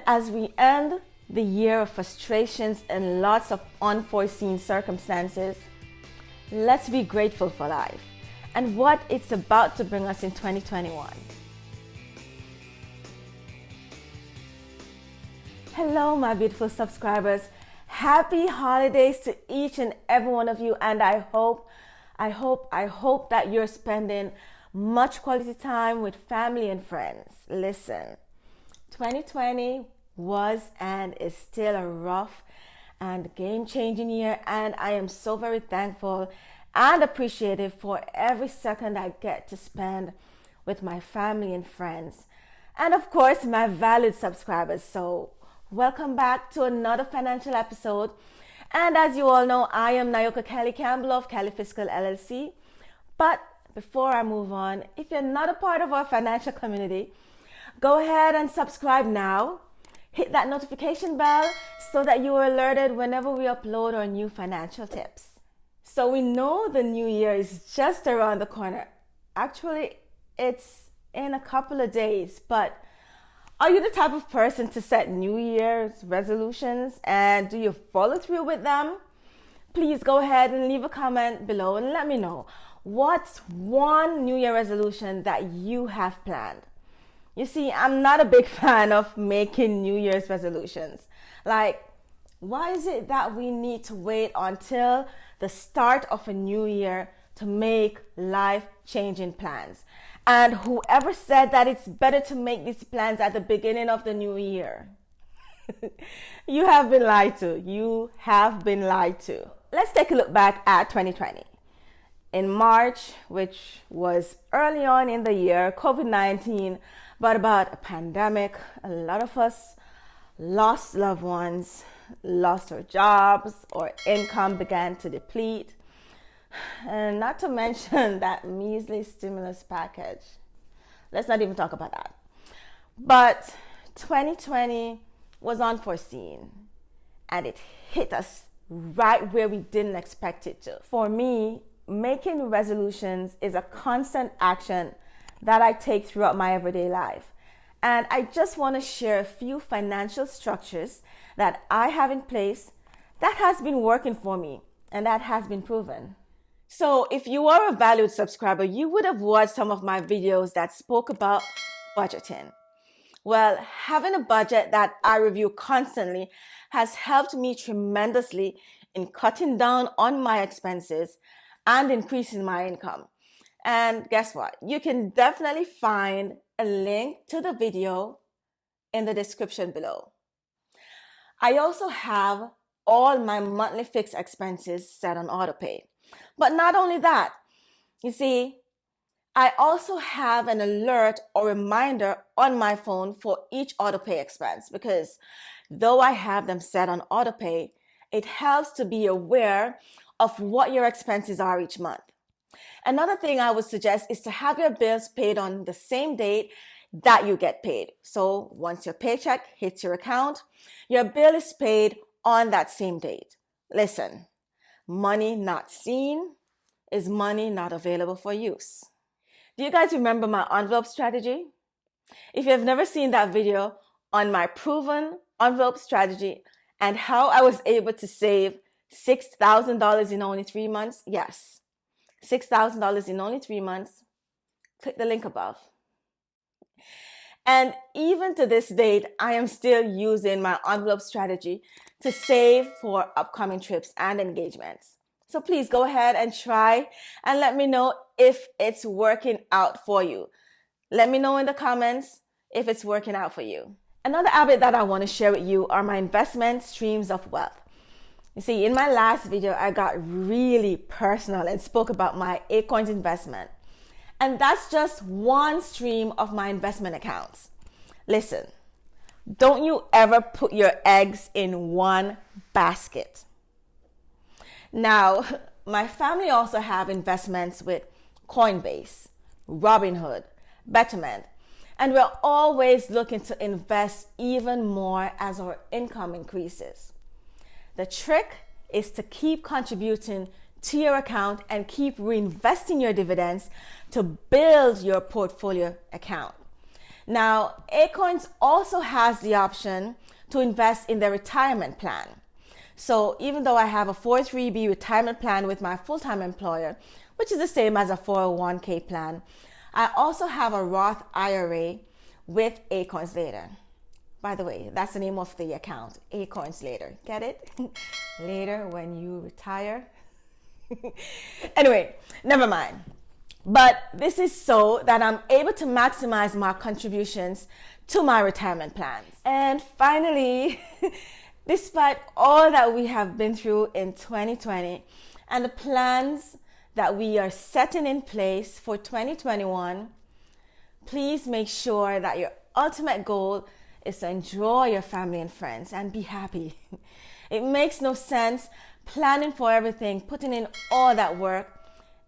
As we end the year of frustrations and lots of unforeseen circumstances, let's be grateful for life and what it's about to bring us in 2021. Hello, my beautiful subscribers. Happy holidays to each and every one of you. And I hope that you're spending much quality time with family and friends. Listen, 2020 was and is still a rough and game-changing year, and I am so very thankful and appreciative for every second I get to spend with my family and friends, and of course my valued subscribers. So welcome back to another financial episode. And as you all know, I am Nayoka Kelly Campbell of Fiscal LLC. But before I move on, if you're not a part of our financial community, go ahead and subscribe now. Hit that notification bell so that you are alerted whenever we upload our new financial tips. So we know the new year is just around the corner. Actually, it's in a couple of days, but are you the type of person to set New Year's resolutions, and do you follow through with them? Please go ahead and leave a comment below and let me know what's one New Year resolution that you have planned. You see, I'm not a big fan of making New Year's resolutions. Like, why is it that we need to wait until the start of a new year to make life-changing plans? And whoever said that it's better to make these plans at the beginning of the new year, you have been lied to. You have been lied to. Let's take a look back at 2020. In March, which was early on in the year, COVID-19 brought about a pandemic. A lot of us lost loved ones, lost our jobs, our income began to deplete. And not to mention that measly stimulus package. Let's not even talk about that. But 2020 was unforeseen, and it hit us right where we didn't expect it to. For me, making resolutions is a constant action that I take throughout my everyday life. And I just want to share a few financial structures that I have in place that has been working for me and that has been proven. So if you are a valued subscriber, you would have watched some of my videos that spoke about budgeting. Well, having a budget that I review constantly has helped me tremendously in cutting down on my expenses and increasing my income. And guess what? You can definitely find a link to the video in the description below. I also have all my monthly fixed expenses set on autopay. But not only that, you see, I also have an alert or reminder on my phone for each autopay expense, because though I have them set on autopay, it helps to be aware of what your expenses are each month. Another thing I would suggest is to have your bills paid on the same date that you get paid. So once your paycheck hits your account, your bill is paid on that same date. Listen, money not seen is money not available for use. Do you guys remember my envelope strategy? If you've never seen that video on my proven envelope strategy and how I was able to save $6,000 in only 3 months, yes, $6,000 in only 3 months, click the link above. And even to this date, I am still using my envelope strategy to save for upcoming trips and engagements. So please go ahead and try and let me know if it's working out for you. Let me know in the comments if it's working out for you. Another habit that I want to share with you are my investment streams of wealth. You see, in my last video, I got really personal and spoke about my Acorns investment. And that's just one stream of my investment accounts. Listen, don't you ever put your eggs in one basket. Now, my family also have investments with Coinbase, Robinhood, Betterment, and we're always looking to invest even more as our income increases. The trick is to keep contributing to your account and keep reinvesting your dividends to build your portfolio account. Now, Acorns also has the option to invest in their retirement plan. So even though I have a 403b retirement plan with my full-time employer, which is the same as a 401k plan, I also have a Roth IRA with Acorns Later. By the way, that's the name of the account, Acorns Later. Get it? Later when you retire. Anyway, never mind. But this is so that I'm able to maximize my contributions to my retirement plans. And finally, despite all that we have been through in 2020 and the plans that we are setting in place for 2021, please make sure that your ultimate goal is to enjoy your family and friends and be happy. It makes no sense planning for everything, putting in all that work,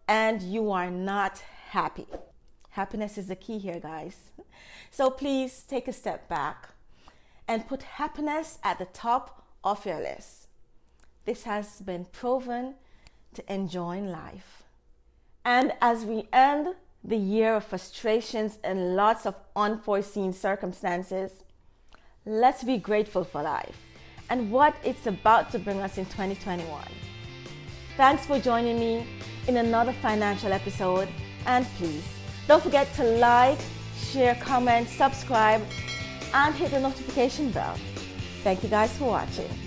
and you are not happy. Happiness is the key here, guys. So please take a step back and put happiness at the top of your list. This has been proven to enjoying life. And as we end the year of frustrations and lots of unforeseen circumstances, let's be grateful for life and what it's about to bring us in 2021. Thanks for joining me in another financial episode, and please don't forget to like, share, comment, subscribe, and hit the notification bell. Thank you guys for watching.